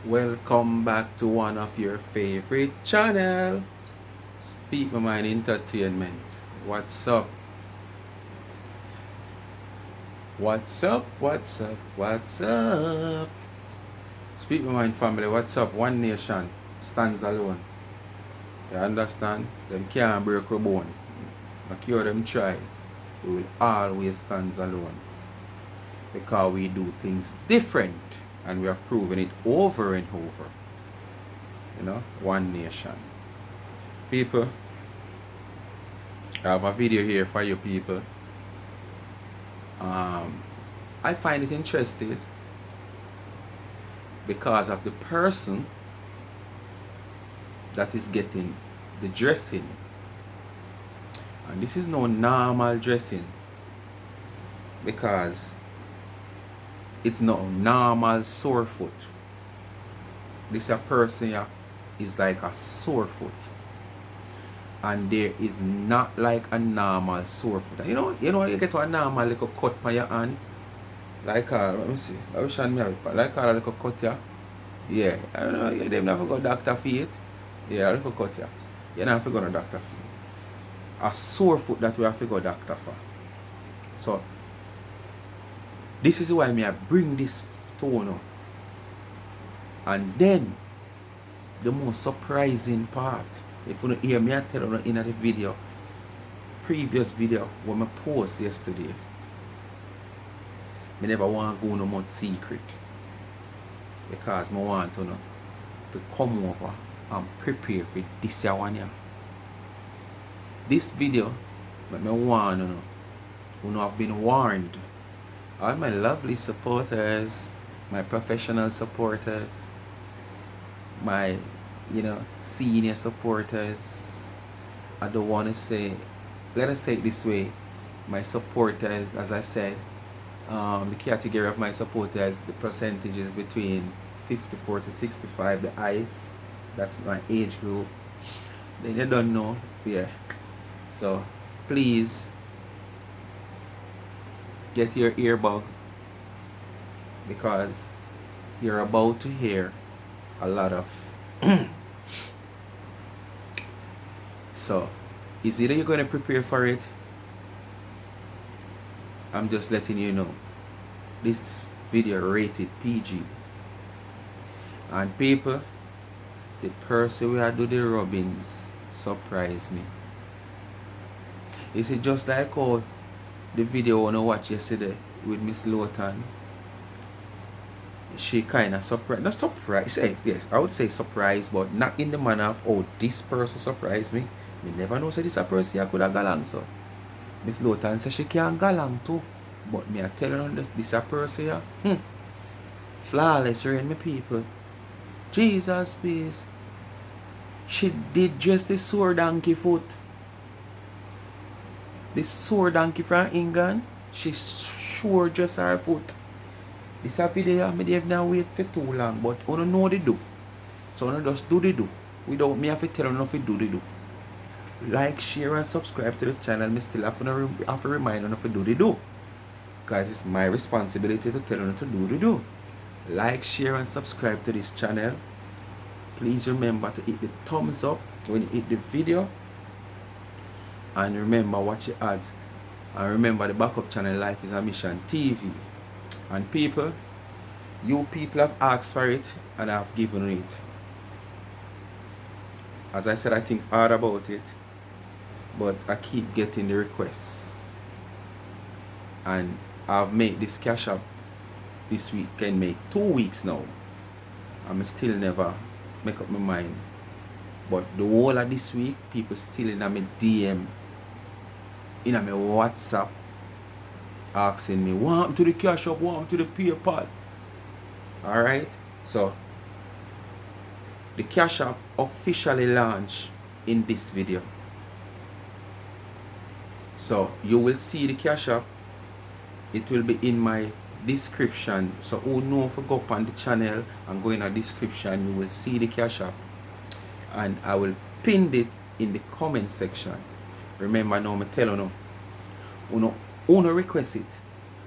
Welcome back to one of your favorite channel, Speak My Mind Entertainment. What's up? What's up? What's up? What's up? Speak My Mind family, what's up? One nation stands alone. You understand? Them can't break a bone. No cure them try. We will always stand alone. Because we do things different. And we have proven it over and over. You know, one nation. People, I have a video here for you people. I find it interesting because of the person that is getting the dressing. And this is no normal dressing, because it's no normal sore foot. This a person is like a sore foot. And there is not like a normal sore foot. You know you get to a normal little cut on your hand. Like let me see. I wish I have it. Like a little cut here. Yeah. I don't know. They never go doctor for it. Yeah, a little cut here. You don't have to go to doctor for it. A sore foot that we have to go doctor for. So this is why I bring this stone up. And then the most surprising part. If you don't hear me, I tell you in the video, previous video, when I post yesterday, I never want to go no much secret. Because I want to come over and prepare for this one here. This video, I want you know, I've been warned. All my lovely supporters, my professional supporters, my senior supporters, I don't want to say, let us say it this way, my supporters, as I said, the category of my supporters, the percentage is between 54 to 65, the ice, that's my age group. Then you don't know, yeah. So please get your earbud, because you're about to hear a lot of so it's either you're going to prepare for it. I'm just letting you know this video rated PG. And people, the person we are do the rubbings surprised me. Is it just like how the video I wanna watch yesterday with Miss Lawton? She kind of surprised, not surprised, yes, I would say surprised, but not in the manner of, oh, this person surprised me. Me never know say this a person I could have galang. So Miss Lawton said she can't galang too, but me I tell her that this a person flawless, Rayne, me people. Jesus please. She did just the sore donkey foot. The sore donkey from England, she sure just her foot. This a video I have not wait for too long, but I don't know what they do. So I just do the do. Without me have to tell you nothing do the do. Like, share and subscribe to the channel. Me still have to remind you to do the do. Because it's my responsibility to tell you to do the do. Like, share and subscribe to this channel. Please remember to hit the thumbs up when you hit the video. And remember watch your ads. And remember the backup channel Life is a Mission TV. And people, you people have asked for it and I have given it. As I said, I think hard about it, but I keep getting the requests. And I've made this cash up this week, can make 2 weeks now. I'm still never make up my mind. But the whole of this week, people still in my DM, in my WhatsApp, asking me, what happened to the cash up, what happened to the PayPal? Alright, so the cash app officially launched in this video. So you will see the cash app. It will be in my description. So who know if you go up on the channel and go in a description, you will see the cash app. And I will pin it in the comment section. Remember now, I tell you no request it,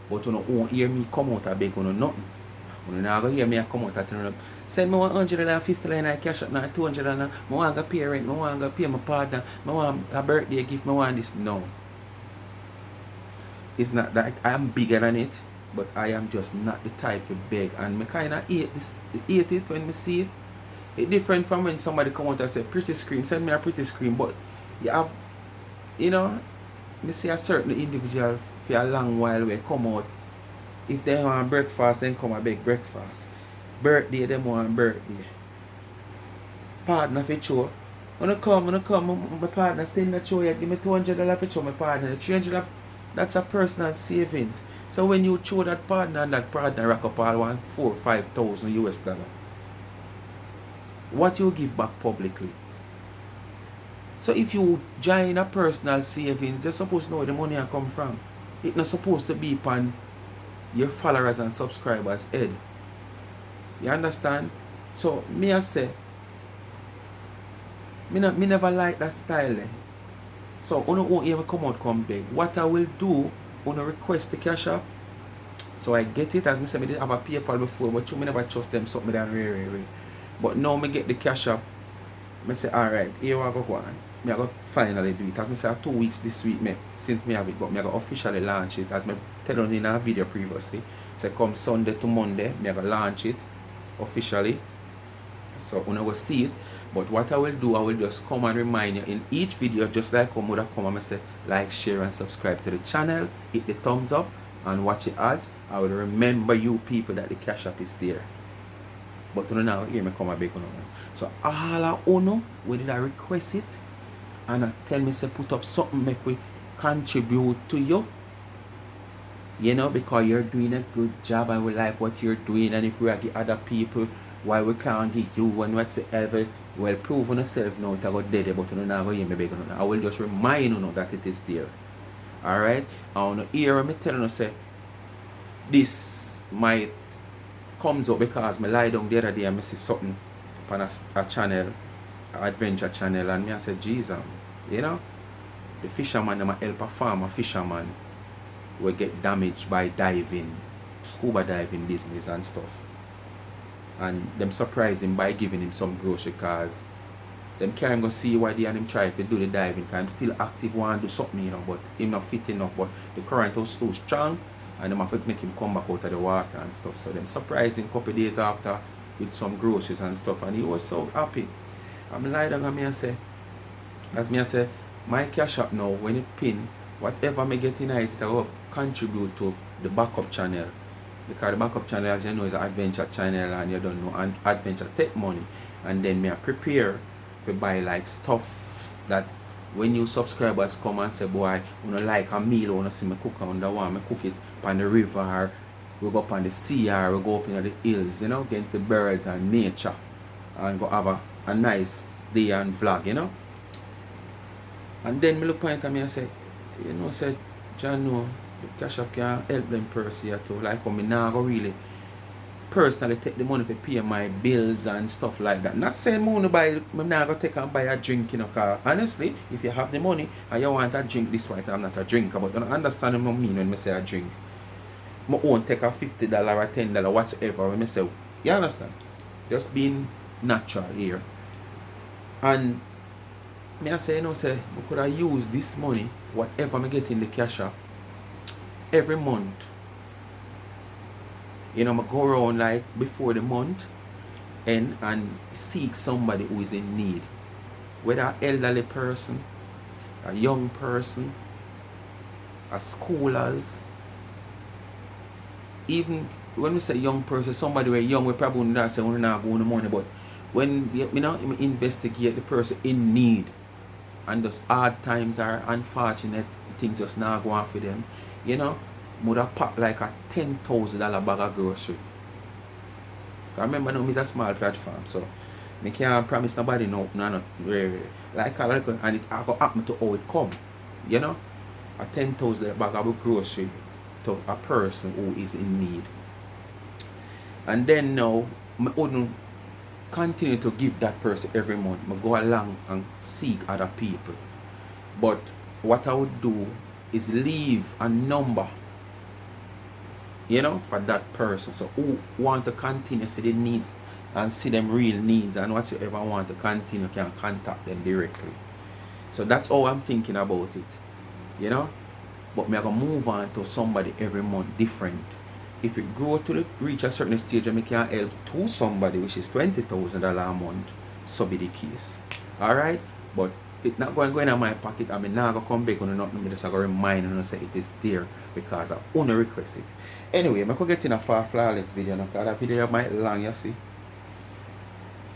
but you won't hear me come out and beg you nothing. When I go hear me I come out and turn up. Send me $150 in cash up now, $200 now. I want to pay rent, I want to pay my partner, I want a birthday gift, I want this. No. It's not that I am bigger than it, but I am just not the type to beg. And I kind of hate it when I see it. It's different from when somebody come out and say, pretty scream, send me a pretty scream. But you have, you know, me see a certain individual for a long while we come out. If they want breakfast, then come and beg breakfast. Birthday, they want birthday. Partner for show. When I come, my partner stay in the show, you give me $200 for show my partner. The $300, that's a personal savings. So when you show that partner and that partner rack up all $4,000 or $5,000, what you give back publicly? So if you join a personal savings, you're supposed to know where the money come from. It's not supposed to be upon your followers and subscribers' head. You understand? So me I say, me never like that style. So I won't even come out come beg. What I will do, I request the cash app. So I get it, as me say, I did have a PayPal before, but you me never trust them something than really. But now me get the cash app. I say, alright, here I go on. I go finally do it. As I say, 2 weeks this week, since me have it, but I go officially launch it. As I tell you in a video previously. So come Sunday to Monday, I go launch it officially. So when I will see it. But what I will do, I will just come and remind you in each video, just like I would have come and say, like, share and subscribe to the channel, hit the thumbs up and watch the ads. I will remember you people that the cash app is there. But you now hear me come and beg on. So all I know, we did I request it and I tell me say put up something make we contribute to you. You know, because you're doing a good job and we like what you're doing, and if we are the other people, why we can't get you when whatsoever, well, prove on yourself now it got dead, but you know, hear me beg on. I will just remind you that it is there. Alright? I want to hear me telling you say this might comes up because I lie down the other day and I see something on a channel, adventure channel, and me I said, Jesus, you know, the fisherman them help a farmer fisherman will get damaged by diving, scuba diving business and stuff. And them surprise him by giving him some grocery cars. Them can't go see why they and him try to do the diving because I'm still active, want to do something, you know, but him not fit enough, but the current was too strong. And them have to make him come back out of the water and stuff. So them surprised him a couple of days after with some groceries and stuff, and he was so happy. I'm lying down and me and say, as me I say, my cash app now, when it pin, whatever me get in it will contribute to the backup channel. Because the backup channel, as you know, is an adventure channel, and you don't know, and adventure take money. And then me I prepare to buy like stuff that when new subscribers come and say, boy, you know, like a meal, you want to see me cook on the one, me cook it on the river, we go up on the sea, or we go up in the hills, you know, against the birds and nature, and go have a nice day and vlog, you know. And then me look at me and say, you know, say, John, no, the cash app can help them person here too. Like, me now go really personally take the money to pay my bills and stuff like that. Not saying money buy, I'm not going to take and buy a drink, you know, because honestly, if you have the money and you want a drink, this way I'm not a drinker, but I understand what I mean when I say a drink. I won't take a $50 or $10, whatever, when I say, you understand? Just being natural here. And me I say, you know, say, I could have used this money, whatever I get in the cash app, every month. You know, I go around like before the month and seek somebody who is in need. Whether an elderly person, a young person, a schoolers. Even when we say young person, somebody who is young, we probably wouldn't say we're not going to money, but when you know, investigate the person in need, and those hard times are unfortunate things just not going for them, you know, would have packed like a $10,000 bag of grocery. I remember now, it's a small platform, so I can't promise nobody no really. Like and it happen to how it come, you know, a $10,000 bag of grocery to a person who is in need. And then now, I wouldn't continue to give that person every month. I go along and seek other people. But what I would do is leave a number you know, for that person. So who want to continue see the needs and see them real needs and whatsoever want to continue can contact them directly. So that's how I'm thinking about it, you know. But me I gonna move on to somebody every month different. If it grow to reach a certain stage and me can help to somebody which is $20,000 a month, so be the case. Alright? But it not going to go in my pocket and me not gonna come back on nothing. Me just gonna remind and say it is there because I wanna request it. Anyway, I could get in a far flawless video now because that video might long, you see.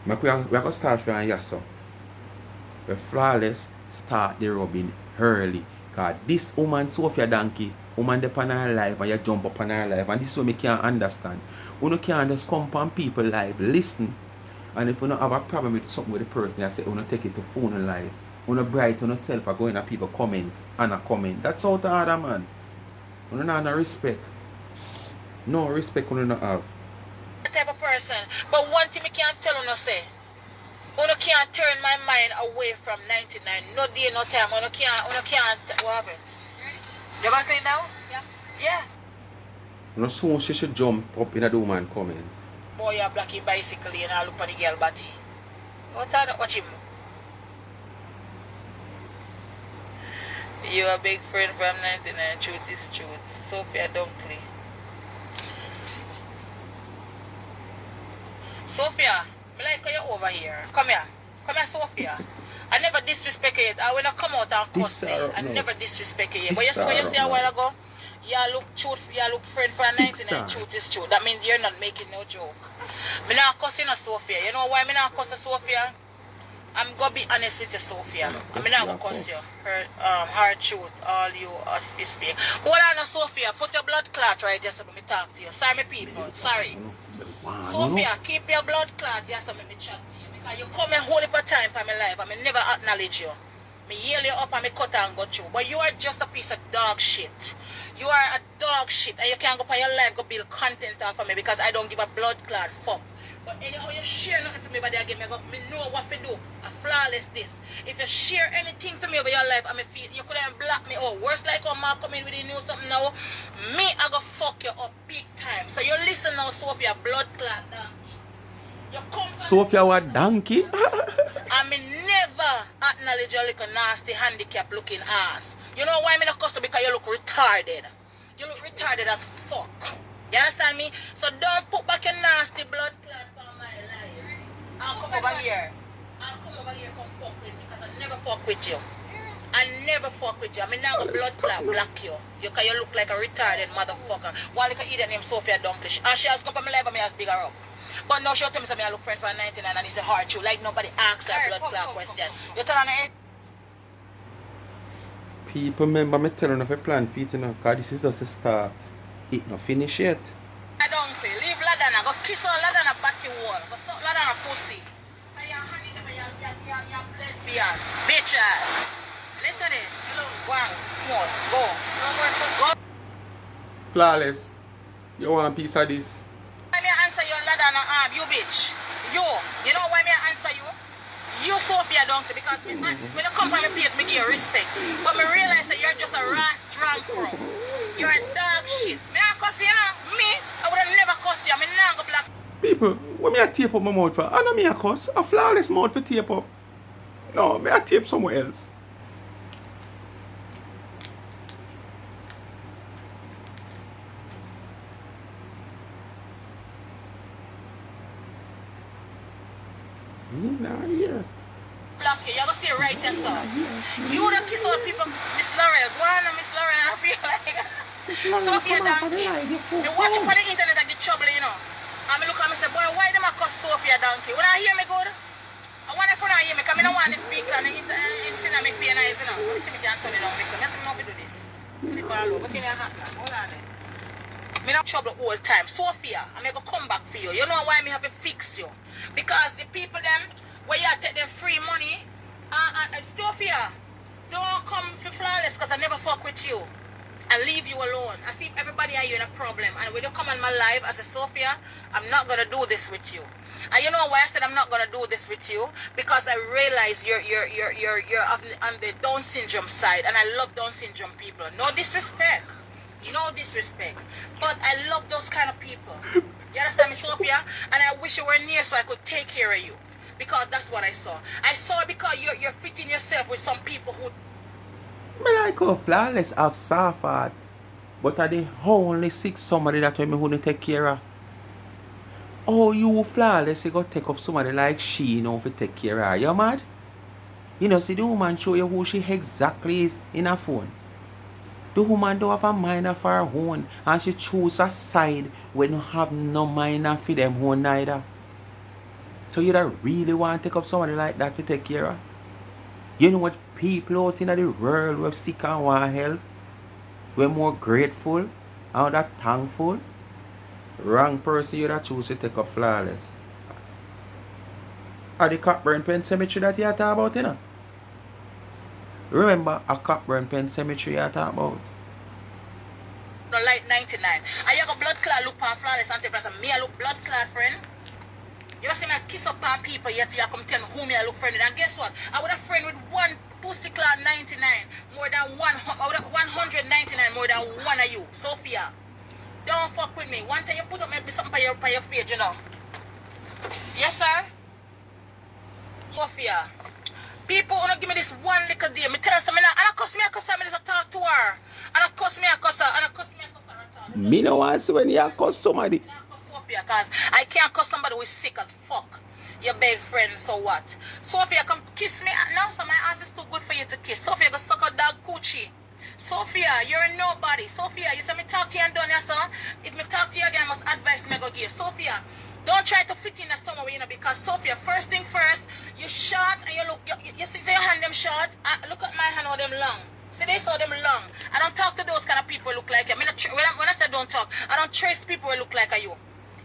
We are gonna start from here, so the flawless start the rubbing early. Because this woman, Sophia Donkey, woman depend on her life and you jump up on her life. And this is what me can't understand. You can't just come on people live, listen. And if you don't have a problem with something with the person, you say, you take it to phone live. You bright on yourself or going at people comment and a comment. That's how to other man. You don't have no respect. No respect you don't have. That type of person. But one thing I can't tell you, say. You can't turn my mind away from 99. No day, no time. You can't, what happened? You got clean now? Yeah. Yeah. You know, soon she should jump up in a woman comment. Boy, you're blacking bicycle and I look at the girl body. What are that? Watch him. You a big friend from 99. Truth is truth. Sophia Dunkley. Sophia. I like how you're over here. Come here. Come here, Sophia. I never disrespect you. I when I come out and cuss you, I never disrespect you. But you see what you say a while ago? You look truth, you look friend for 99. Truth is truth. That means you're not making no joke. Me not cussing a Sophia. You know why me not cuss a Sophia? I'm gonna be honest with you, Sophia. I'm not gonna cuss you. Her truth, all you is fake. Hold on, Sophia. Put your blood clot right there so let me talk to you. Sorry, me people. Sorry. Sophia, keep your blood clot here so let me chat to you. Because you come and hold up a time for my life and I never acknowledge you. Me yell you up and me cut and go through. But you are just a piece of dog shit. You are a dog shit and you can't go for your life go build content off of me because I don't give a blood clot fuck. But anyhow you share nothing to me but again me know what to do. A flawless this. If you share anything to me over your life and me feel you couldn't block me or worse like how Mark come in with you know something now, me I go fuck you up big time. So you listen now, Sophia, blood clot donkey. You come Sophia what donkey? I me never acknowledge your little nasty handicap looking ass. You know why me not cuss? Because you look retarded. You look retarded as fuck. You understand me? So don't put back your nasty blood clot on my life. I'll come over here. I'll come over here come fuck with me because I never fuck with you. I never fuck with you. I mean now go blood clot block you. You look like a retarded motherfucker. One little idiot named Sophia Dunkley. And she has come from my life and me has bigger up. But now she'll tell me I look friend for 99 and it's a hard truth. Like nobody asks her blood clot question. You tell her it? People remember me telling her to plan for it, you know, because this is just a start. It not finish yet. I don't feel. Leave Ladana. Go kiss her Ladana batty wall. Go suck Ladana pussy. You're lesbian. Bitches. Listen this. One. Go. Flawless. You want a piece of this? Why me answer your Ladana arm, you bitch? You know why me answer you? You Sophia Donkey because when you come from my page, me give you respect. But me realize that you're just a rash drunk crow. You're a dog shit. Me not cuss you, know? Me, I would have never cuss you. Me not go black. People, what me a tape up my mouth for? I know me a cuss. A flawless mouth for tape up. No, me a tape somewhere else. Nah, here. Block you. You're going to stay right there, sir. You would have kissed all people. Miss Laurel. Go on, Miss Laurel. I feel like Sophia Donkey. You watch up on the internet and get trouble, you know. And me look at me say, boy, why them a cuss Sophia Donkey? When I hear me good, I want if you not hear me, because I don't want to speak and it's in a make pain eyes, you know. Let me see me can turn it on, because I don't know how to do this. Clip all over, but in your hat now. Hold on there. Me not trouble all time. Sophia, I'm going to come back for you. You know why me have to fix you? Because the people them, where you take them free money, Sophia, don't come for flawless because I never fuck with you. And leave you alone. I see everybody are you in a problem. And when you come on my live as a Sophia, I'm not gonna do this with you. And you know why I said I'm not gonna do this with you? Because I realize you're on the Down syndrome side, and I love Down syndrome people. No disrespect. No disrespect. But I love those kind of people. You understand me, Sophia? And I wish you were near so I could take care of you. Because that's what I saw. I saw it because you're fitting yourself with some people who... Me like how Flawless have soft heart. But I the only sick somebody that me wouldn't take care of. Oh, you Flawless, you go take up somebody like she, you know, to take care of her. You mad? You know, see the woman show you who she exactly is in her phone. The woman don't have a mind of her own, and she choose a side when you have no mind for them own neither. So you don't really want to take up somebody like that to take care of? You know what people out in the world who are sick and want help? We're more grateful and that thankful. Wrong person you that choose to take up Flawless. Are the Cockburn Pen Cemetery that you talk about, you know? Remember a Cockburn Pen Cemetery you talk about? No, like 99. And you got blood clot look on Flawless and take place. Me I look blood clot, friend. You see me kiss up on people yet you come tell me who me I look friend with. And guess what? I would have friend with one pussy clot 99 more than one. I would have 199 more than one of you, Sophia. Don't fuck with me. One time you put up maybe something by your face, you know. Yes, sir. Sophia. People wanna give me this one little deal. Me tell her something. And I cuss me, I just talk to her. And I cuss me, I cuss her. And I cuss me, I cuss her. Me no want to see when you cuss somebody. Because I can't cuss somebody who is sick as fuck. Your best friend, so what? Sophia, come kiss me. Now, so my ass is too good for you to kiss. Sophia, go suck a dog coochie. Sophia, you're a nobody. Sophia, you say me talk to you and done ya, sir? If me talk to you again, I must advise me go give. Sophia, don't try to fit in somewhere, you know, because Sophia, first thing first, you short and you look, you see your hand them short. Look at my hand, how them long. See, they saw them long. I don't talk to those kind of people who look like you. When I say don't talk, I don't trace people who look like you.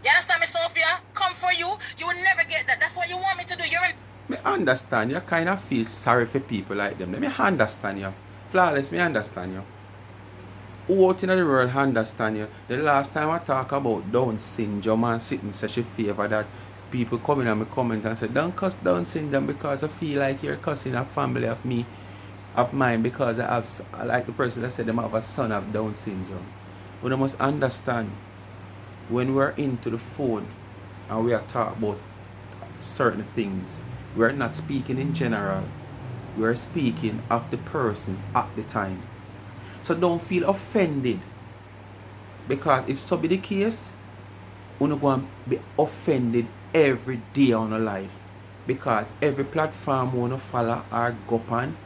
You understand me, Sophia? Come for you. You will never get that. That's what you want me to do. You're in... Me understand you kind of feel sorry for people like them. Let me understand you. Flawless, me understand you. Who out in the world understand you? The last time I talk about Down syndrome and sitting such a favor that people come in and me comment and say, don't cuss Down syndrome because I feel like you're cussing a family of me, of mine, because I have, like the person that said them have a son of Down syndrome. But you must understand, when we're into the phone and we are talking about certain things, we're not speaking in general. We're speaking of the person at the time. So don't feel offended. Because if so be the case, you're not going to be offended every day on your life. Because every platform you want to follow or go on,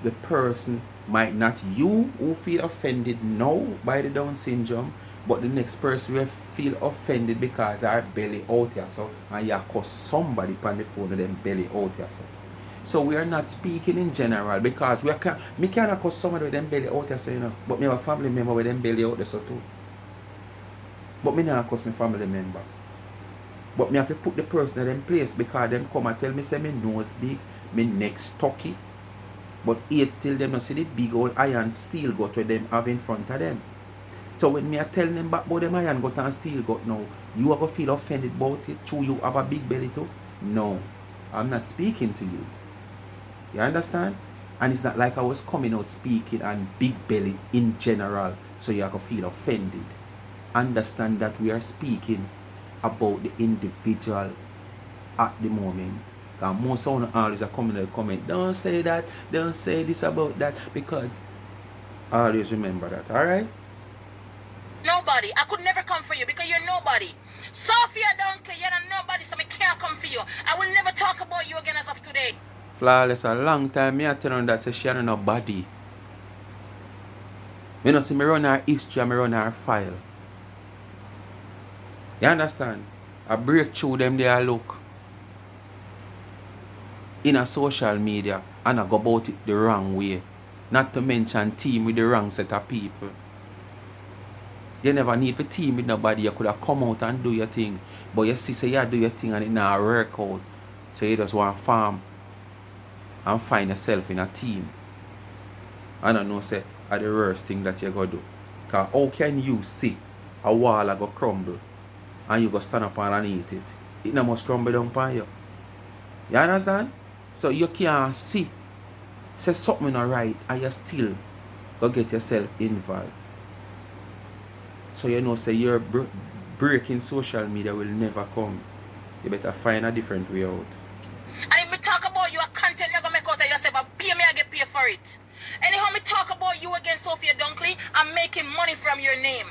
the person might not you who feel offended now by the Down syndrome, but the next person will feel offended because our belly out here, so, and you cuss somebody on the phone with them belly out here, so. So we are not speaking in general because me can't cuss somebody with them belly out here, so, you know, but me have a family member with them belly out there, so too. But me not cuss my family member. But me have to put the person in them place because them come and tell me say me nose big, me neck stocky. But yet still them not see the big old iron steel gut where them have in front of them. So when me I tell them back about them iron gut and steel gut now, you are going to feel offended about it? True, you have a big belly too? No. I'm not speaking to you. You understand? And it's not like I was coming out speaking on big belly in general, so you are going to feel offended. Understand that we are speaking about the individual at the moment. Because most of the always are coming to comment, don't say that, don't say this about that, because always remember that, alright? Nobody. I could never come for you because you're nobody. Sophia, don't care. You're nobody, so I can't come for you. I will never talk about you again as of today. Flawless, a long time me I tell her that say she had no body. You know, see me run her history and me run her file. You understand? I break through them there look in a social media and I go about it the wrong way. Not to mention team with the wrong set of people. You never need to team with nobody. You could have come out and do your thing. But you see, say you do your thing and it not work out. So you just want to farm and find yourself in a team. I don't know, say, are the worst thing that you go do. Because how can you see a wall go crumble and you go stand up and eat it? It not must crumble down upon you. You understand? So you can't see, say something not right and you still go get yourself involved. So you know, say your breaking social media will never come. You better find a different way out. And if me talk about you, a content me gonna make out of yourself, but pay me, I get paid for it. Anyhow, me talk about you against Sophia Dunkley, I'm making money from your name.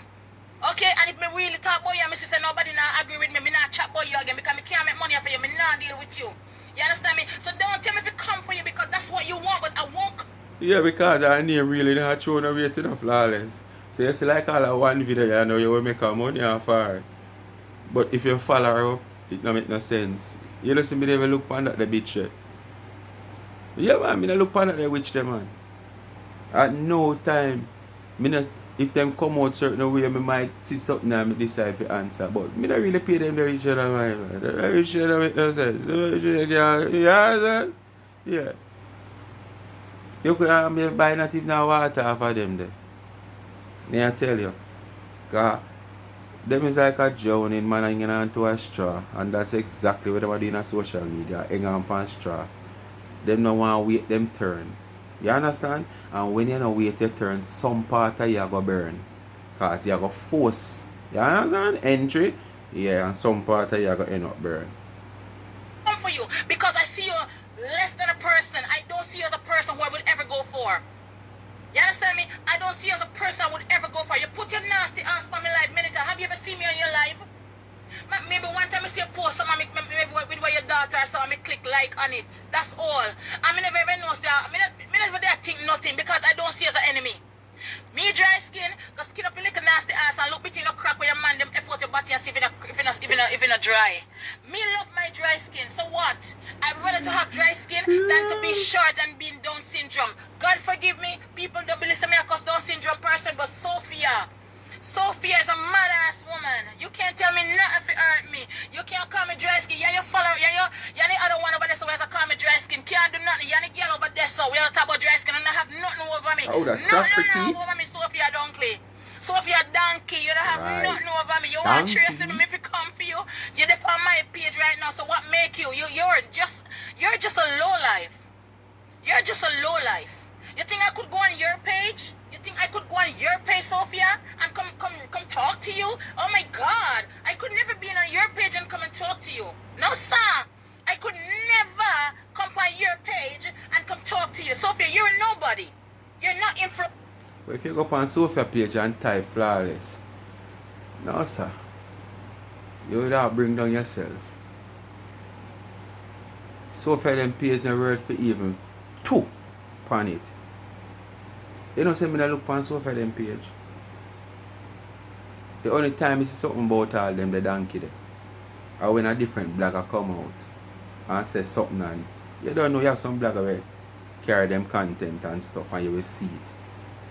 Okay, and if me really talk about you, and me say nobody not agree with me, me not chat about you again because me can't make money for you, me not deal with you. You understand me? So don't tell me if it come for you because that's what you want, but I won't. Yeah, because our name really not thrown away to the flawless. So you see like all of one video, you know you will make a money off her. But if you follow her up, it don't make no sense. You listen me never look on that the bitch yet. Yeah man, me not look on that the witch them man. At no time, me not, if them come out certain way, me might see something and me decide to answer. But me don't really pay them the rich other man. The rich other make no sense. Yeah, yeah. You could buy not even water off of them there. May I tell you? Because them is like a drowning man hanging onto a straw. And that's exactly what they do in social media. Hang on a straw. Them no want to wait them turn. You understand? And when you don't wait your turn, some part of you go burn. Because you go force. You understand? Entry. Yeah, and some part of you go end up burn. For you because I see you less than a person. I don't see you as a person who I would ever go for. You understand me? I don't see you as a person I would ever go for. You put your nasty ass on my live minute. Have you ever seen me on your live? Maybe one time I see a post maybe with your daughter or so I click like on it. That's all. I never even know I never dare think nothing because I don't see you as an enemy. Me dry skin, go skin up your little nasty ass and look between the crack where your man them effort your body and see if it not dry. Me love my dry skin, so what? I'd rather to have dry skin than to be short and being Down syndrome. God forgive me, people don't believe me because Down syndrome person, but Sophia is a mad-ass woman. You can't tell me nothing if it hurt me. You can't call me dry skin. Yeah, you follow. Yeah, the other one over there so we have to call me dry skin. Can't do nothing. Yeah, the girl over there so we have to talk about dry skin and not have nothing over me. Oh, that nothing over me, Sophia Dunkley. Sophia Donkey, you don't have nothing over me. You want to trace me if it come for you. You're on my page right now, so what make you? You're just a low life. You're just a low life. You think I could go on your page? You think I could go on your page, Sophia, and come talk to you? Oh my God, I could never be on your page and come and talk to you. No, sir. I could never come on your page and come talk to you. Sophia, you're a nobody. You're not in for... But if you go on Sophia page and type flawless, no sir, you would have bring down yourself. Sophia them page no word for even two on it. You don't say me to look on Sophia them page. The only time you see something about all them the donkey there. Or when a different blogger come out and say something and you don't know you have some blogger where carry them content and stuff and you will see it.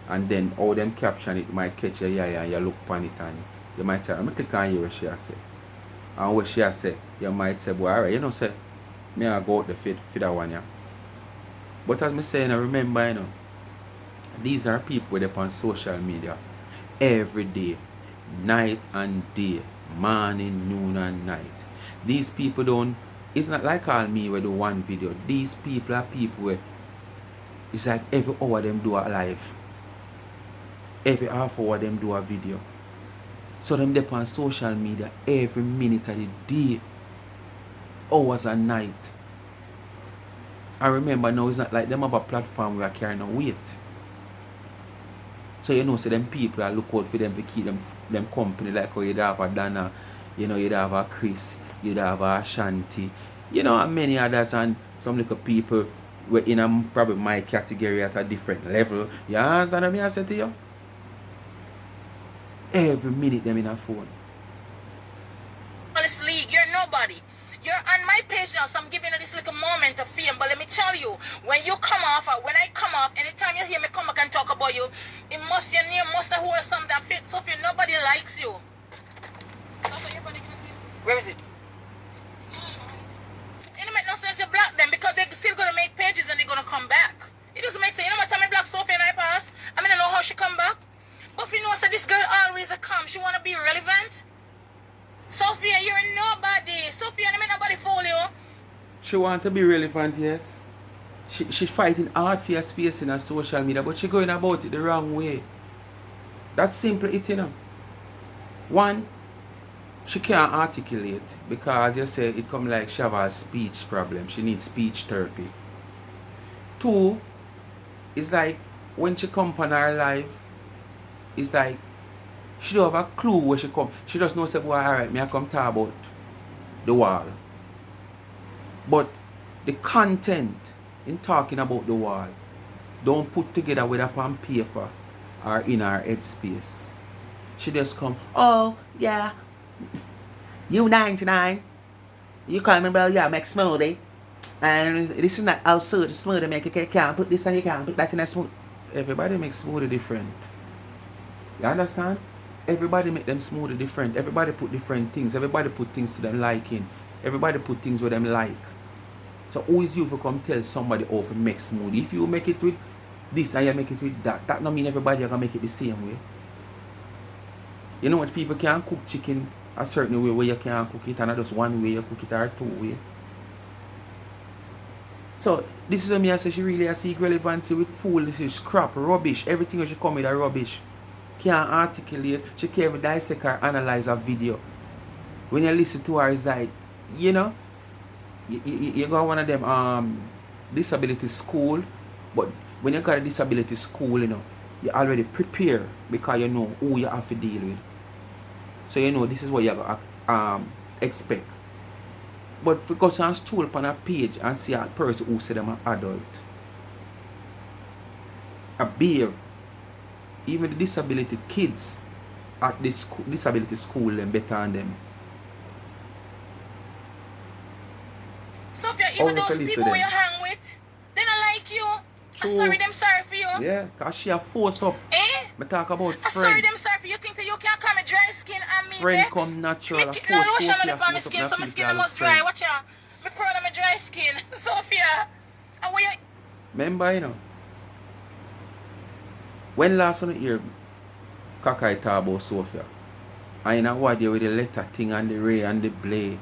And then how them caption it might catch your eye and you look upon it and you might say, I'm going to click on you what she has say. And what she has say, you might say, boy, alright, you know say, me I go out the fit for that one, yeah. But as me saying, I remember, you know, these are people that on social media every day, night and day, morning, noon and night. These people don't, it's not like all me where do one video. These people are people where it's like every hour them do a live. Every half hour them do a video. So them dep on social media every minute of the day, hours and night. I remember now it's not like them have a platform where I carry no weight. So you know, so them people I look out for them to keep them company, like how you'd have a Dana, you know, you'd have a Chris, you'd have a Ashanti, you know, and many others, and some little people were in probably my category at a different level. You understand what I say to you? Every minute them in a phone. This league, you're nobody. You're on my page now, so I'm giving you this little moment of fame. But let me tell you, when you come off, or when I come off, anytime you hear me come back and talk about you, your name must have heard something that fits. Sophie, nobody likes you. Where is it? It don't make no sense you block them because they're still gonna make pages and they're gonna come back. It doesn't make sense. You know what time I block Sophie and I pass? I mean, I know how she come back. But if you know, so this girl always a come. She wanna be relevant. Sophia, you're nobody. Sophia, I mean nobody fool you. She want to be relevant, yes. She's fighting hard for her space in her social media, but she going about it the wrong way. That's simple, it, you know. One, she can't articulate because you say it come like she have a speech problem. She needs speech therapy. Two, it's like when she come upon her life, it's like she don't have a clue where she come. She just knows say, boy, alright, me I come talk about the wall. But the content in talking about the wall don't put together whether upon paper or in her headspace. She just come, oh yeah, you 99, you coming bro, yeah, make smoothie. And this is not also the smoothie make you can't put this and you can't put that in a smoothie. Everybody makes smoothie different. You understand? Everybody make them smoothie different. Everybody put different things. Everybody put things to them liking. Everybody put things where them like. So who is you for come tell somebody how to make smoothie? If you make it with this and you make it with that, that don't mean everybody are gonna make it the same way. You know what, people can cook chicken a certain way where you can't cook it, and not just one way you cook it or two way. So this is what I say, she really has seek relevancy with foolishness, crap, rubbish, everything that she come with a rubbish. Can't articulate, she can't even dissect or analyze a video. When you listen to her, it's like, you know, you got one of them disability school, but when you got a disability school, you know, you already prepare because you know who you have to deal with. So you know this is what you have to expect. But if you go and stool upon a page and see a person who say them an adult, a babe, even the disability kids at this disability school, them better than them. Sophia, even those people who you hang with, they don't like you. True. I'm sorry, them sorry for you. Yeah, because she a force up. Eh? I talk about friend. I'm sorry, them sorry for you. Think that you can't come with dry skin and me friend vex? come natural. Me no lotion on the for my skin, so my skin must dry. Watch out. Me proud of my dry skin. Sophia, and where you... Remember, you know, when last one you hear Kakai talk about Sophia, and you know what they with the letter thing and the ray and the blade,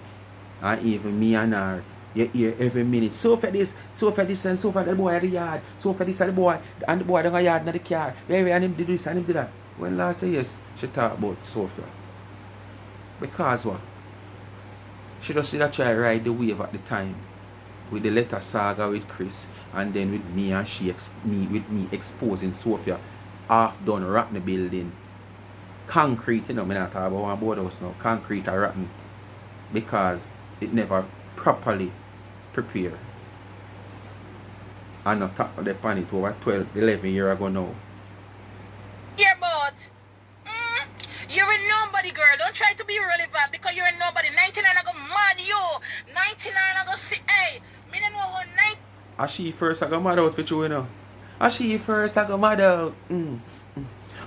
and even me and her, you hear every minute, Sophia this, and Sophia the boy at the yard, Sophia this and the boy down the yard in the car, and him did this and him did that. When last say yes, she talk about Sophia. Because what? She just did try ride the wave at the time. With the letter saga with Chris, and then with me and me exposing Sophia half done rotten building. Concrete, you know, I'm not talking about one board house now. Concrete are rotten because it never properly prepared. And not talk on the pan it over 12, 11 years ago now. Yeah, but you're a nobody, girl. Don't try to be relevant because you're a nobody. 99 I go mad you. 99 I go see. Hey, me don't know how 9. As she first I go mad out for you, you know. As she first I go mad out.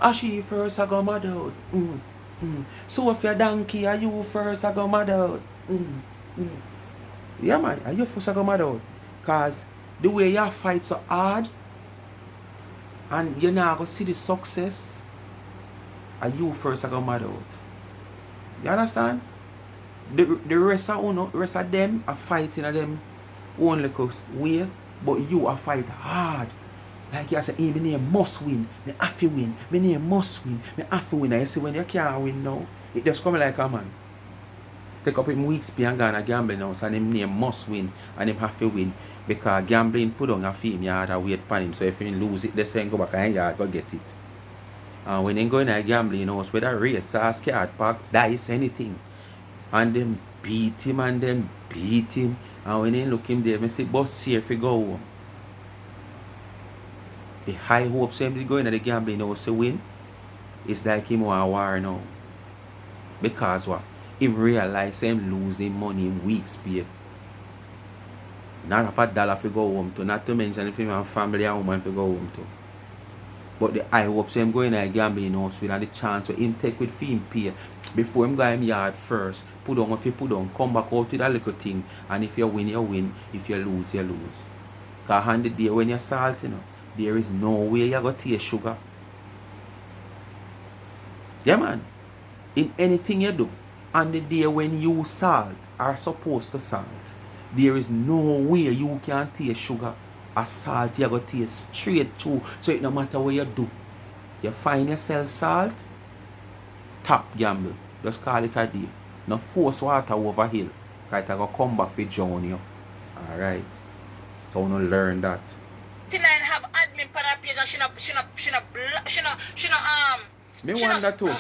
As she first I go mad out. So if you're donkey, are you first I go mad out? Yeah, man, are you first I go mad out? Because the way you fight so hard and you're not going to see the success, are you first I go mad out? You understand? The rest of them are fighting at them own little way, but you are fight hard. Like you say, hey, my name must win. Me have to win. My name must win. Me have to win. And you see, when you can't win now, it just come like a man. Take up him weeks and go and gamble now, so him name must win and him have to win. Because gambling put on a fee, you have to wait for him. So if he lose it, they say go back and you go get it. And when they go in a gambling, you know, it's whether race, sauce, card, pack, dice, anything. And them beat him and then beat him. And when they look him there, I say, boss, see if he go home. The high hopes him to go in the gambling house to win, it's like him want a war now. Because what? He realize him losing money in weeks pay. Not have a dollar to go home to, not to mention if him have family and woman to go home to. But the high hopes him go in a gambling house with and the chance for him take with fee pay before him go him yard first. Put on, if you put on, come back out to that little thing, and if you win, you win. If you lose, you lose. Because on the day when you're salt, you know, there is no way you're going to taste sugar. Yeah, man. In anything you do, on the day when you salt, are supposed to salt, there is no way you can taste sugar. A salt you're going to taste straight through. So it no matter what you do, you find yourself salt, top gamble. Just call it a day. No force water over hill. Cause it go come back with drown you. Alright. So we no learn that. 99 have admin on her page and Me wonder too.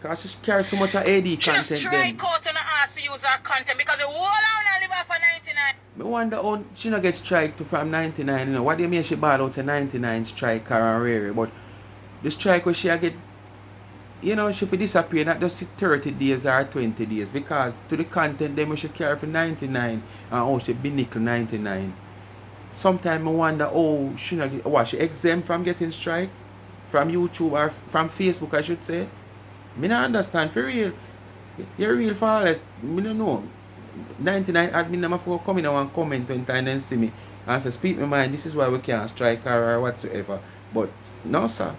Cause she carry so much of AD she content just strike out and ask to use her content because the whole of live off of 99. Me wonder how she no get strike to from 99. You know, what do you mean she bad out to 99 strike her and Rayne? But the strike where she get, you know, she for disappear not just 30 days or 20 days. Because to the content them she carry for 99 and how she be nickel 99. Sometimes I wonder she not get, what, she exempt from getting strike? From YouTube or from Facebook I should say? Me not understand for real. You're real flawless. Me don't know. 99 admin number for come in and comment one time and see me and say speak my mind, this is why we can't strike her or whatsoever. But no sir.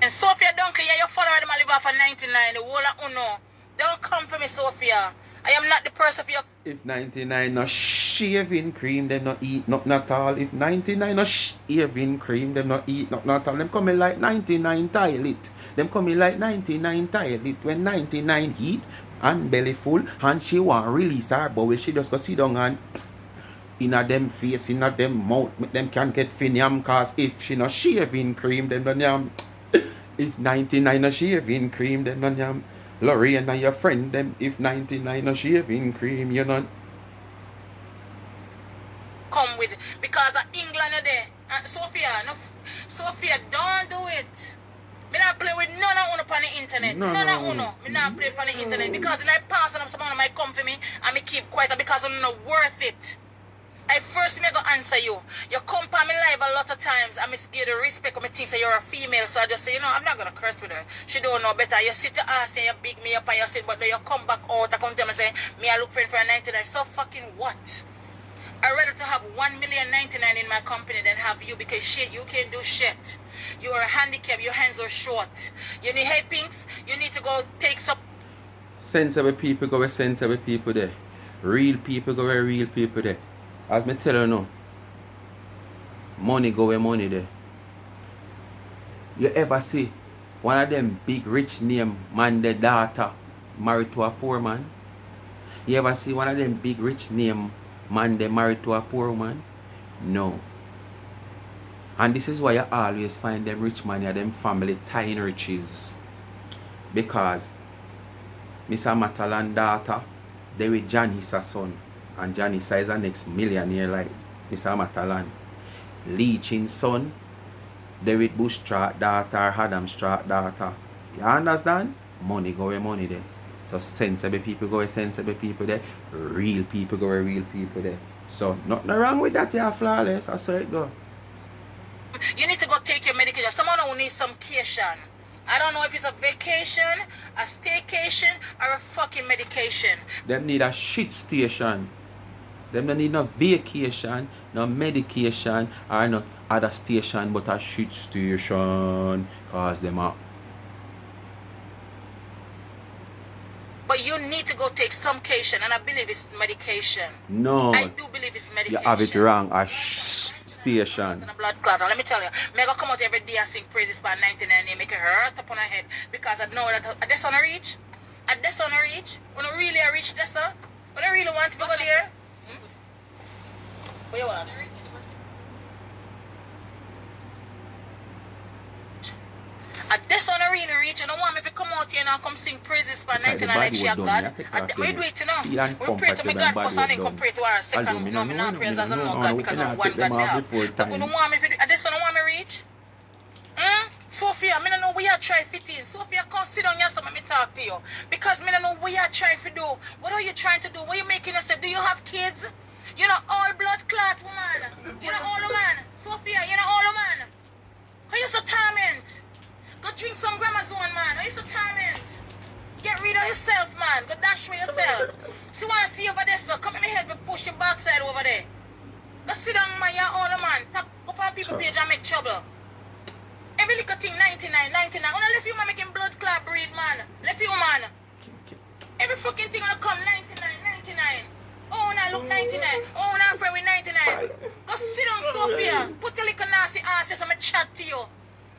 And Sophia Duncan, yeah, you follow them live off of 99, the whole of Uno. Don't come for me, Sophia. I am not the person for you. If 99 no shaving cream, them not eat nothing at all. If 99 no shaving cream, them not eat nothing at all. Them coming like 99 toilet. Them coming like 99 toilet when 99 eat and belly full and she want release her bowel. She just go sit down and in a them face, in a them mouth, them can get finiam cause if she no shaving cream, them don't yam. If 99 no shaving cream, them don't yam. Rayne and your friend them if 99 no shaving cream, you know. Come with it because of England are there. Sophia, no, Sophia, don't do it. Me not play with none of uno on the internet. None of uno. Me not play on the internet because when I pass and someone might come for me and me keep quiet because I'm not worth it. I first me go answer you. You come for me live a lot of times and me give the respect of me think say you're a female. So I just say, you know, I'm not gonna curse with her. She don't know better. You sit your ass and you big me up and you sit, but then you come back out, I come tell me say, me I look for a 99. So fucking what? I'd rather to have 1,000,099 in my company than have you because shit, you can't do shit. You are handicapped, your hands are short. You need helpings, you need to go take some. Sensible people go where sensible people there. Real people go where real people there. As me tell you now, money go where money there. You ever see one of them big rich name man their daughter married to a poor man? You ever see one of them big rich name man they married to a poor woman? No. And this is why you always find them rich man and them family tying riches. Because Mr. Matalan daughter, they with Janice's son. And Janice is the next millionaire like Mr. Matalan. Leaching son, they with Bush Strat daughter, Adam Strat daughter. You understand? Money go where money there. So sensible people go where sensible people there. Real people go where real people there. So nothing wrong with that, you're flawless. I saw it go. You need to go take your medication. Someone who needs some cation. I don't know if it's a vacation, a staycation, or a fucking medication. Them need a shit station. Them don't need no vacation, no medication, or no other station but a shit station. Cause them are. But you need to go take some cation, and I believe it's medication. No. I do believe it's medication. You have it wrong. A station. Blood clot. Let me tell you, me go come out every day and sing praises for 99 and make it hurt upon her head because I know that at this on a reach, when I really reach this, when I really want to go there. What you want? At this on a really reach, you don't want me to come out here and come sing praises for 99 like she a God. We do it, you know. We pray to my God first and then come pray to our second. No, me not praise as a no God because I'm one God now. But we don't want me to do at this one, don't want me reach. Sophia, I don't know where you try fit in. Sophia, come sit down here so let me talk to you. Because I don't know where you trying to do. What are you trying to do? What are you making yourself? Do you have kids? You know all blood clot woman. You know all woman. Sophia, you know all woman. How you so torment? Go drink some Gramazone, man. How you so torment? Get rid of yourself, man. Go dash for yourself. See what I see over there, so come in me help me push your backside over there. Go sit down, man. You're all man. Tap, go on people page and make trouble. Every little thing 99. Only left you man making blood clot breed, man. Left you man. Every fucking thing gonna come 99. Oh, now look 99. Oh, now I'm afraid with 99. Go sit down, Sophia. Put your little nasty ass here so I'm chat to you.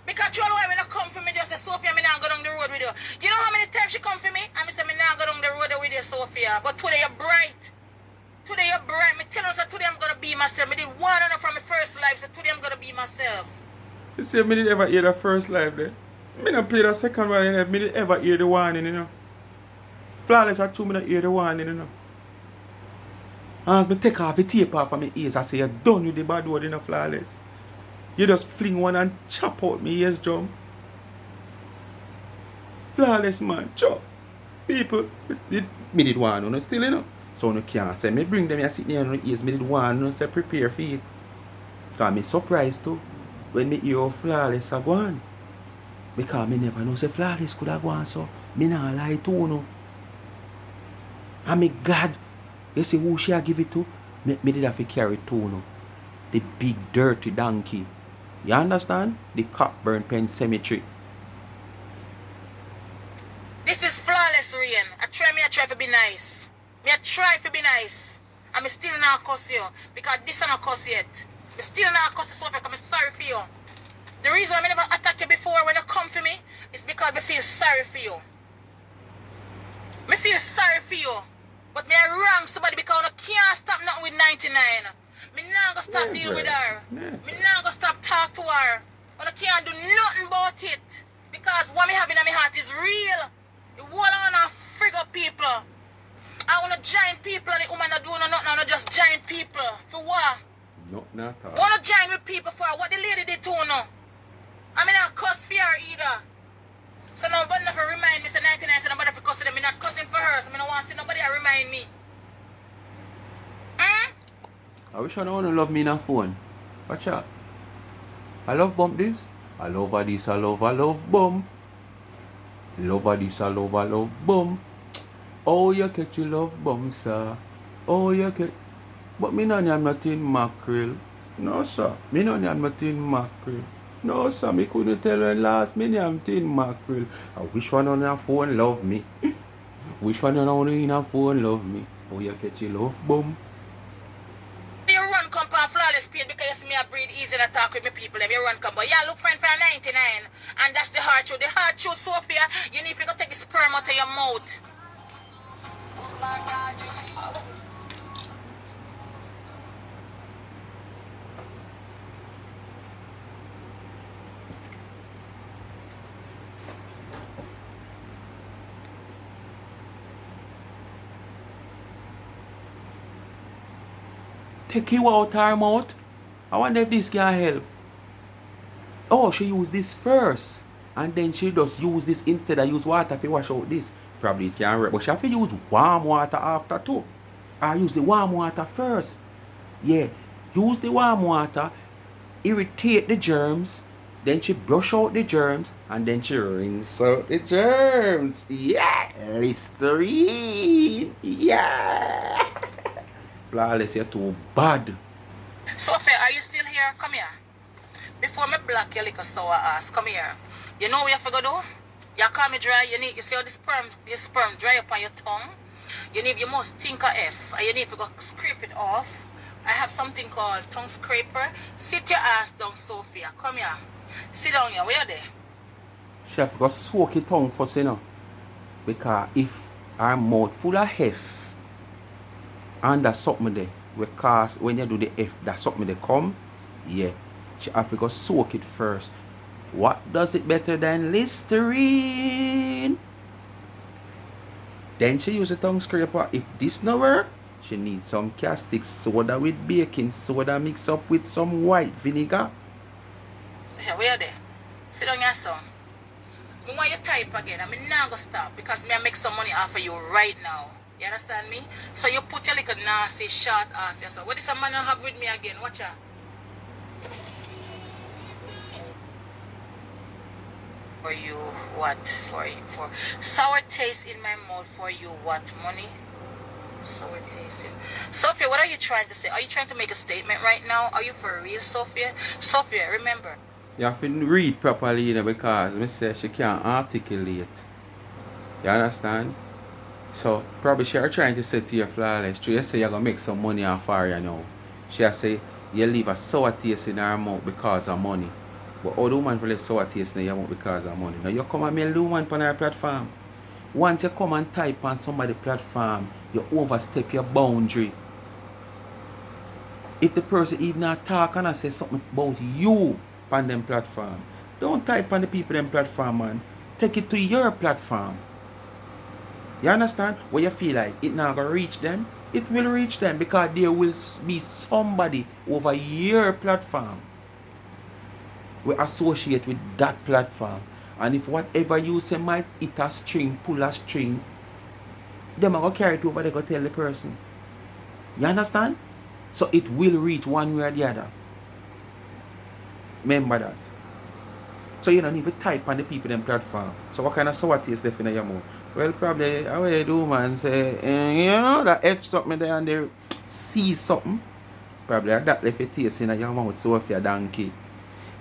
Because you know why when I come for me, just say, Sophia, I'm not go down the road with you. You know how many times she come for me? And I say, I'm not go down the road with you, Sophia. But today you're bright. Today you're bright. Me tell us that today I'm going to be myself. I did one enough from my first life, so today I'm going to be myself. You see, me did ever hear the first live there. Me not play the second one, you know. Me did ever hear the warning, you know. Flawless are true, me not hear the warning, you know. As me take off the tape off of my ears, I say, you're done with the bad word, you know, Flawless. You just fling one and chop out me ears drum. Flawless, man, chop. People, me did one, you know, still, you know. So you can't say, me bring them here, sit there on the ears, me did one, you know, say, prepare for it. Because me surprised too, when me hear how Flawless are going. Because me never know say Flawless could have gone, so me not lie to you know. And me glad, you see who she a give it to? Me did have to carry it to you know. The big dirty donkey. You understand? The Cockburn Pen Cemetery. This is Flawless, Rayne. I try to be nice. Me I try to be nice. And me still not cuss you. Because this is not cuss yet. Me still not cuss you, Sophia, because I'm sorry for you. The reason I never attack you before when you come for me is because I feel sorry for you. Me feel sorry for you. But me I wrong somebody because I can't stop nothing with 99. Me not gonna stop deal with her. Me not gonna stop talk to her. I can't do nothing about it. Because what me having in my heart is real. The whole I wanna frig up people. I wanna join people and the woman not doing nothing. I wanna just join people. For what? No, not at all. I wanna join with people for what the lady did to no. I mean not cuss for her either. So nobody never remind me say 99 so nobody for cussing them. Me not cussing for her. So I don't want to see nobody remind me. I wish I don't want to love me in a phone. Watch out. I love bump this. I love this. I love bump. Love this. I love bump. Oh, you catch you love bump, sir. Oh, you catch. But me no am nothing mackerel. No, sir. Me no am nothing mackerel. No, sir. Me couldn't tell her last. Me am tin mackerel. I wish one on your phone love me. Wish one on your phone love me. Oh, you catch you love bump. You run come for Flawless page because you see me I breathe easy and talk with my people. You run come, but yeah, look fine for 99. And that's the hard truth. The hard truth, Sophia, you need to go take the sperm out of your mouth. Take you out her mouth. I wonder if this can help. Oh, she used this first. And then she just use this instead of use water to wash out this. Probably it can work. But she have to use warm water after too. Or use the warm water first. Yeah. Use the warm water. Irritate the germs. Then she brush out the germs. And then she rinse out the germs. Yeah. Listerine. Yeah. Flawless, you're too bad. Sophie, are you still here? Come here. Before me block your little sour ass, come here. You know what you have to go do? You call me dry, you see how the sperm dry up on your tongue? You must think of F. And you need to go scrape it off. I have something called tongue scraper. Sit your ass down, Sophia. Come here. Sit down here. Where are they? She have to go soak your tongue first, you know. Because if her mouth full of F, and that's something there. Because when you do the F, that's something they come. Yeah. She have to go soak it first. What does it better than Listerine? Then she use a tongue scraper. If this no work, she needs some caustic soda with baking soda mixed up with some white vinegar. Yeah, where are they? Sit down your son. I want you type again. I'm not going to stop because I make some money off of you right now. You understand me? So you put your little nasty short ass yourself. What is a man have with me again? Watch out. For you, what? For sour taste in my mouth. For you, what? Money? Sour taste in. Sophia, what are you trying to say? Are you trying to make a statement right now? Are you for real, Sophia? Sophia, remember. You have to read properly, you know, because I say she can't articulate. You understand? So probably she are trying to say to your Flawless, you say you're gonna make some money off her, you know. She say you leave a sour taste in her mouth because of money. But all the woman for left sour taste now you want because of money. Now you come and mail the woman on our platform. Once you come and type on somebody's platform, you overstep your boundary. If the person even not talk and I say something about you on them platform, don't type on the people them platform, man. Take it to your platform. You understand? Where you feel like it not gonna reach them, it will reach them because there will be somebody over your platform we associate with that platform. And if whatever you say might hit a string, pull a string, them are gonna carry it over there, go tell the person. You understand? So it will reach one way or the other. Remember that. So you don't even type on the people them platform. So what kind of sour taste left in your mouth? Well, probably how you do, man, say, you know, that F something there and they see something. Probably that left a taste in your mouth, Sophie, donkey,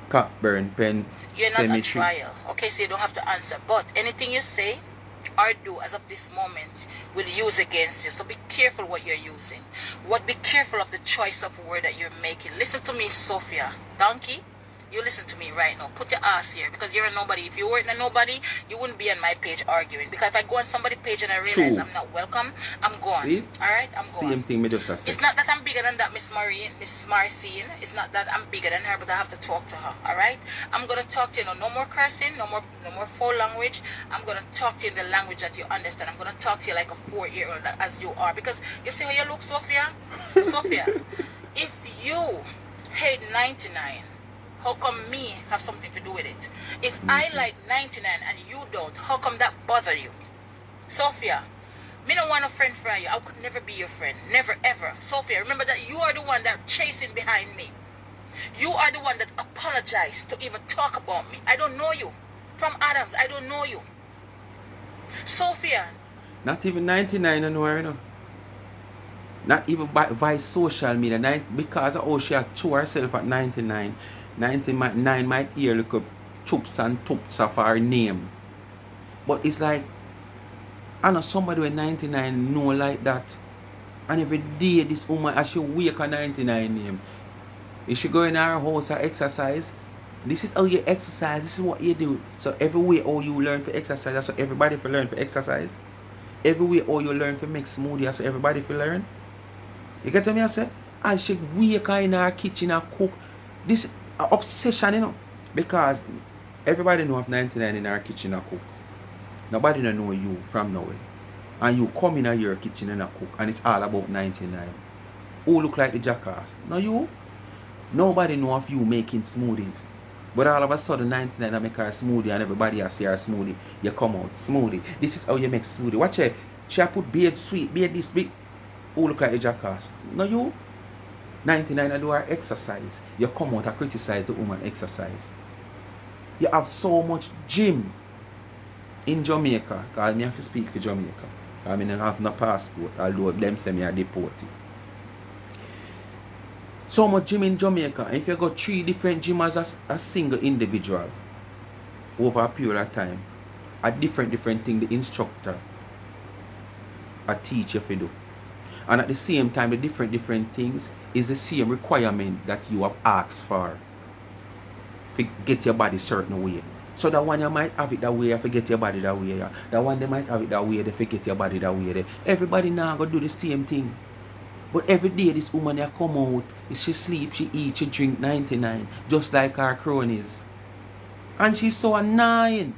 cockburn, pen, you're not cemetery. on trial. Okay, so you don't have to answer. But anything you say or do as of this moment will use against you. So be careful what you're using. Be careful of the choice of word that you're making. Listen to me, Sophia. Donkey, you listen to me right now. Put your ass here because you're a nobody. If you weren't a nobody, you wouldn't be on my page arguing. Because if I go on somebody's page and I realize I'm not welcome, I'm gone. See? Alright? I'm gone. Same thing me just say. It's not that I'm bigger than that Miss Marcine. It's not that I'm bigger than her, but I have to talk to her. Alright? I'm gonna talk to you. No more cursing, no more foul language. I'm gonna talk to you in the language that you understand. I'm gonna talk to you like a 4-year-old as you are. Because you see how you look, Sophia? Sophia, if you hate 99, how come me have something to do with it? If I like 99 and you don't, how come that bother you? Sophia, me don't want a friend for you. I could never be your friend. Never, ever. Sophia, remember that you are the one that chasing behind me. You are the one that apologized to even talk about me. I don't know you. From Adams, I don't know you. Sophia. Not even 99 anywhere, you know. Not even by social media. Because of how she had threw herself at 99. 99 might hear look up chups and tups of her name. But it's like, I know somebody with 99 know like that. And every day this woman, as she wake a 99 name, if she go in her house and exercise, this is how you exercise, this is what you do. So every way how you learn for exercise, that's what everybody for learn for exercise. Every way how you learn for make smoothie, that's what everybody for learn. You get what I say? As she wake in her kitchen and cook, this obsession, you know, because everybody know of 99 in our kitchen and cook. Nobody don't know you from nowhere. And you come in your kitchen and cook and it's all about 99. Who look like the jackass? No you. Nobody know of you making smoothies. But all of a sudden 99 make her smoothie and everybody has see her smoothie. You come out, smoothie. This is how you make smoothie. Watch it. She put beard sweet, beard this big. Who look like the jackass? No you. 99 and do her exercise. You come out and criticize the woman exercise. You have so much gym in Jamaica. Because I have to speak for Jamaica. I mean, I have no passport. Although them say me are deported. So much gym in Jamaica. And if you got 3 different gyms as a single individual over a period of time, a different thing the instructor a teacher for do. And at the same time, the different things is the same requirement that you have asked for get your body certain way. So that one you might have it that way, forget your body that way. Yeah. That one they might have it that way, they forget your body that way. Everybody now go do the same thing. But every day this woman ya come out, she sleep, she eat, she drink 99, just like her cronies. And she's so annoying.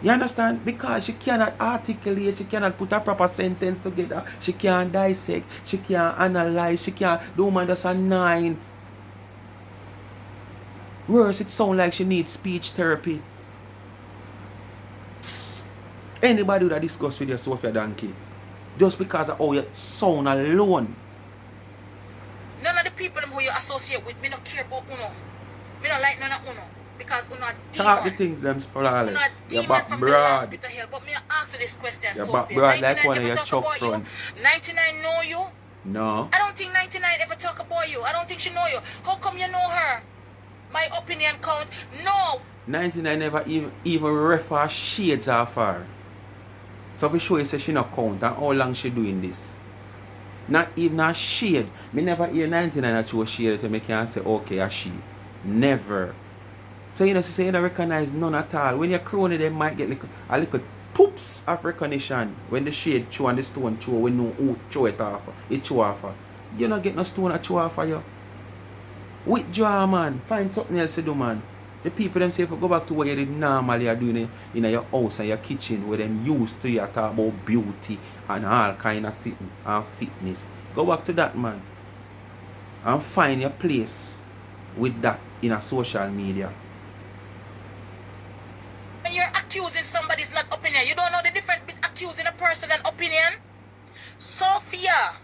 You understand? Because she cannot articulate, she cannot put a proper sentence together, she can't dissect, she can't analyze, she can't, the woman just annoying. Worse, it sounds like she needs speech therapy. Anybody that discuss with you, Sophia Donkey, just because of how you sound alone. None of the people who you associate with, me not care about Uno. Me not like none of Uno. Because Uno demon. Talk the things them flawless. You're back broad. But me answer this question, you're Sophia. Back broad like one of your chuck front. 99 know you? No. I don't think 99 ever talk about you. I don't think she know you. How come you know her? My opinion count? No. 99 never even refer shades of her. So we show you say she not count and how long she doing this. Not even a shade. Me never hear 99 that show shade to make you say okay a she. Never. So you know, she say you don't recognize none at all. When you're crony, they might get a little poops of recognition. When the shade chew and the stone chew, when no who chew it off, it chew off. You don't get no stone to chew off you. Withdraw, man. Find something else to do, man. The people them say if you go back to what you did normally are doing in your house and your kitchen, where them used to you talk about beauty and all kind of sitting and fitness. Go back to that, man. And find your place with that in a social media. When you're accusing somebody's not opinion, you don't know the difference between accusing a person and opinion? Sophia,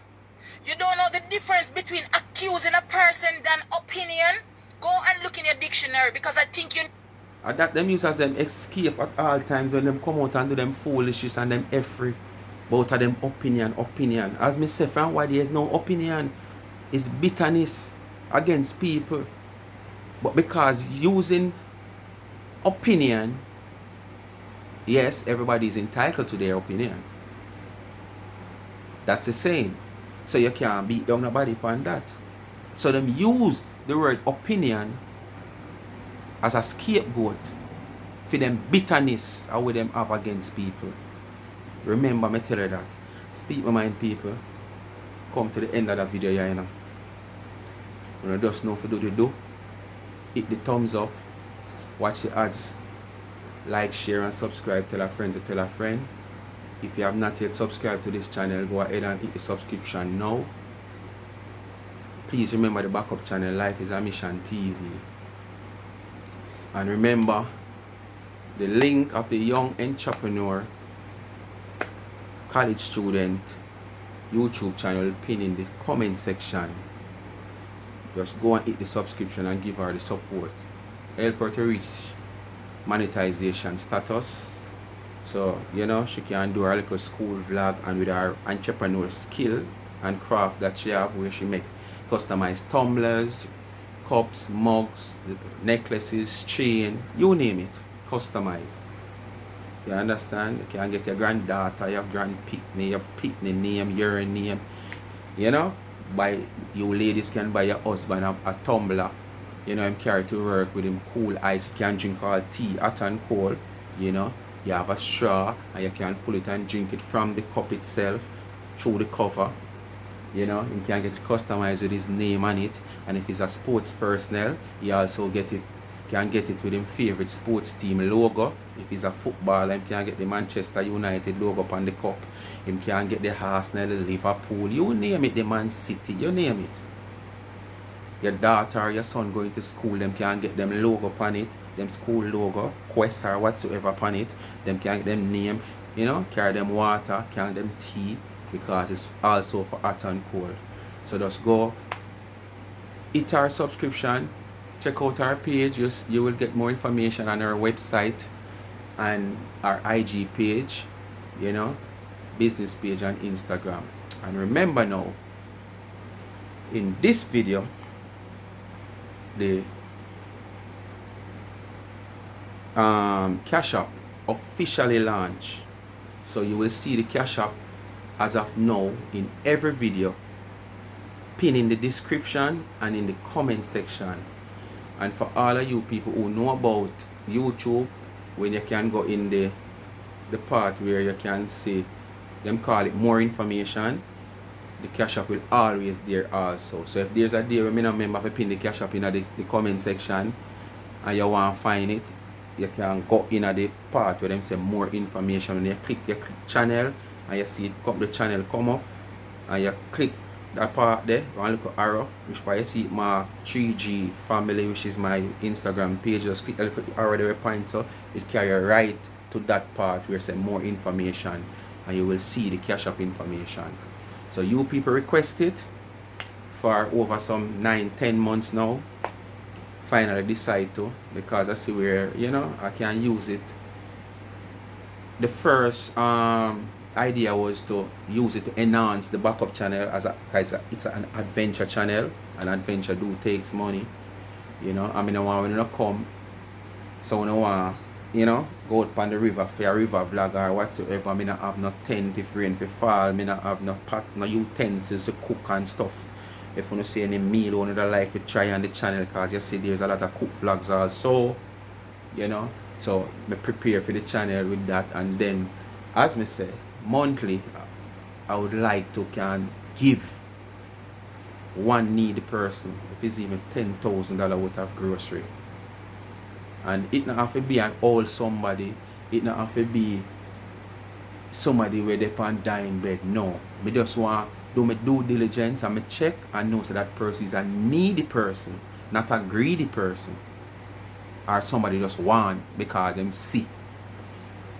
you don't know the difference between accusing a person and opinion? Go and look in your dictionary, because I think you... And that them use as them escape at all times when them come out and do them foolishness and them every both of them opinion. As me say, from why there is no opinion, is bitterness against people. But because using opinion, yes, everybody is entitled to their opinion. That's the saying. So you can't beat down nobody upon that. So them use the word opinion as a scapegoat for them bitterness or what them have against people. Remember me tell you that. Speak my mind, people. Come to the end of the video here, you know. You just know if you do. Hit the thumbs up. Watch the ads. Like, share and subscribe. Tell a friend to tell a friend. If you have not yet subscribed to this channel, go ahead and hit the subscription now. Please remember the backup channel, Life is a Mission TV. And remember the link of the young entrepreneur, college student YouTube channel pinned in the comment section. Just go and hit the subscription and give her the support. Help her to reach monetization status. So, you know, she can do her little school vlog, and with her entrepreneur skill and craft that she have, where she make customized tumblers, cups, mugs, necklaces, chain, you name it, customize. You understand? You can get your granddaughter, your grandpicnic, your picnic name, your name. You know, you ladies can buy your husband a tumbler. You know, him carry to work with him cool ice. You can drink all tea, hot and cold. You know, you have a straw and you can pull it and drink it from the cup itself through the cover. You know, you can get it customized with his name on it. And if he's a sports personnel, he also can get it with his favorite sports team logo. If he's a footballer, he can get the Manchester United logo on the cup. He can get the Arsenal, the Liverpool, you name it, the Man City, you name it. Your daughter or your son going to school, them can get them logo on it, them school logo, Quest or whatsoever upon it. Them can get them name, you know, carry them water, carry them tea, because it's also for hot and cold. So just go hit our subscription, check out our page. You will get more information on our website and our IG page, you know, business page and Instagram. And remember now, in this video, the Cash App officially launched. So you will see the Cash App as of now in every video, pinned in the description and in the comment section. And for all of you people who know about YouTube, when you can go in the part where you can see them call it more information, the Cash App will always there also. So if there's a day where me not remember to pin the Cash App in the comment section and you want to find it, you can go in the part where them say more information. When you click channel and you see the channel come up, and you click that part there, one little arrow, which by you see my 3G family, which is my Instagram page. Just click the little arrow there point, so it carry you right to that part where it say more information, and you will see the Cash App information. So you people request it for over some 9-10 months now. Finally decide to, because I see where, you know, I can use it. The first idea was to use it to enhance the backup channel because it's an adventure channel, and adventure do takes money, you know. I mean, I want when you come, so when I want, you know, go out on the river for a river vlog or whatsoever. I mean, I have no tent if rain for fall. I mean, I have no pot, no utensils to cook and stuff. If you see any meal you don't like, to try on the channel, because you see there's a lot of cook vlogs also, you know. So me prepare for the channel with that, and then as me say, monthly I would like to can give one needy person, if it's even $10,000 worth of grocery. And it not have to be an old somebody, it not have to be somebody where they can die in bed. No, me just want do my due diligence and me check and know so that person is a needy person, not a greedy person, or somebody just want because them sick.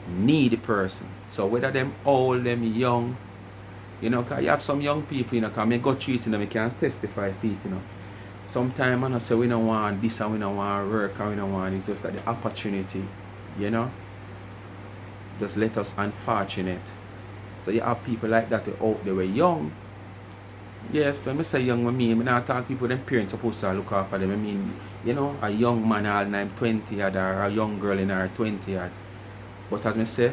Needy person. So whether them old, them young, you know, cause you have some young people, you know, cause me go treating them, I can testify for it, you know. Sometimes I don't say we don't want this and we don't want work and we don't want, it's just that the opportunity, you know, just let us unfortunate. So you have people like that out there were young. Yes, when I say young, I mean not talk people them parents supposed to look after them. I mean, you know, a young man all name 20 or a young girl in her 20 odd. But as I say,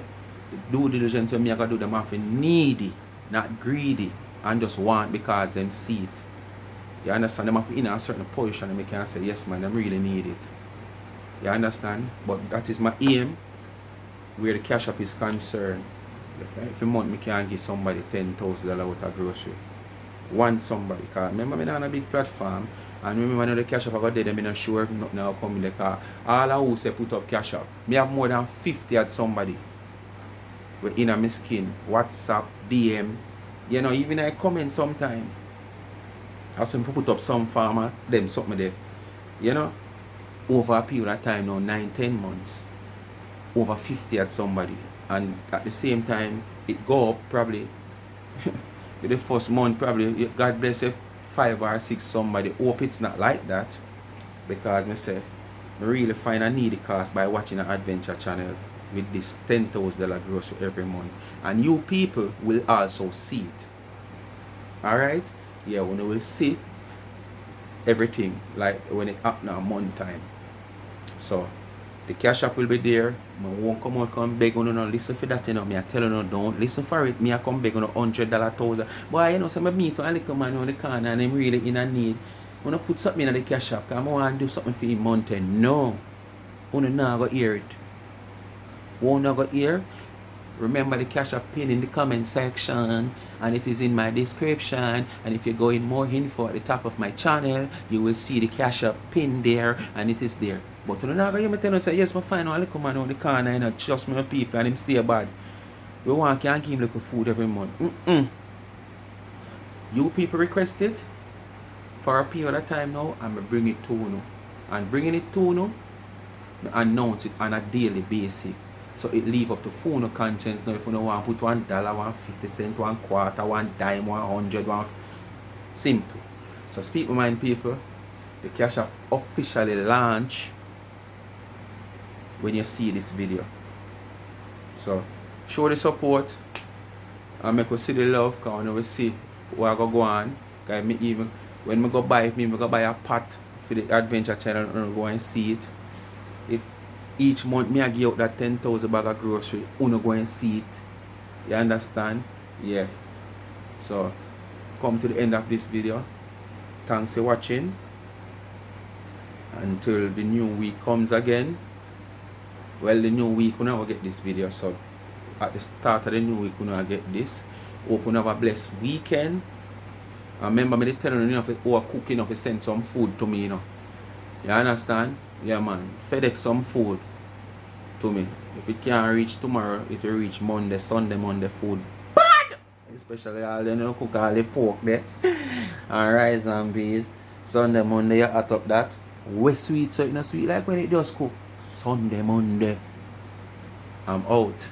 the due diligence when me I gotta do them have needy, not greedy, and just want because them see it. You understand? Them have in a certain position and they can say, yes man, I really need it. You understand? But that is my aim where the cash app is concerned. Every month I can give somebody $10,000 worth of grocery. One somebody. Because remember I'm on a big platform, and remember the cash app I got there, I'm not sure nothing now coming there. Because all I who say put up cash app, me have more than 50 at somebody. With in my skin, WhatsApp, DM, you know, even I comment sometime. I saw him put up some farmer, them something there. You know, over a period of time now, 9-10 months, over 50 at somebody. And at the same time, it go up probably. The first month probably, God bless you, 5 or 6 somebody. Hope it's not like that. Because I say, I really find a needy cost by watching an adventure channel with this $10,000 grocery every month. And you people will also see it. Alright? Yeah, when you will see everything, like when it up now month time. So the cash app will be there. I won't come out come beg on no listen for that, you know. Me I tell you no, don't listen for it. Me I come beg on $100, $1,000. Boy, you know, so I meet a little man on the corner and I'm really in a need. When I put something in the cash app, because I want to do something for him mountain. No. You not go hear it. Won't not go hear. Remember the cash app pin in the comment section, and it is in my description. And if you go in more info at the top of my channel, you will see the cash app pin there, and it is there. But you know, you tell us say yes, my find a little man on the corner and trust me people and him stay bad. We want can give him little food every month. You people request it for a period of time now, I'm gonna bring it to you. And bringing it to you, announce it on a daily basis. So it leave up to phone of conscience now. If you don't want to put $1, 1.50 cents, 1 quarter, 1 dime, 100, 1 simple. So speak my mind people. The cash app officially launch when you see this video. So show the support and make us see the love, because when we see what I go on. Because me even when I go buy a pot for the adventure channel and go and see it. If each month me I give out that 10,000 bag of grocery, uno go and see it. You understand? Yeah. So come to the end of this video. Thanks for watching. Until the new week comes again. Well, the new week we never get this video, so at the start of the new week we never get this. Hope you have a blessed weekend. And remember me telling you if you cooking if you send some food to me, you know. You understand? Yeah man. FedEx some food to me. If it can't reach tomorrow, it will reach Monday, Sunday, Monday food. Bad! Especially all the you cook all the pork there. And rice and beans. Sunday, Monday you add up that. Way sweet, so it's not sweet like when it just cook. Sunday, Monday. I'm out.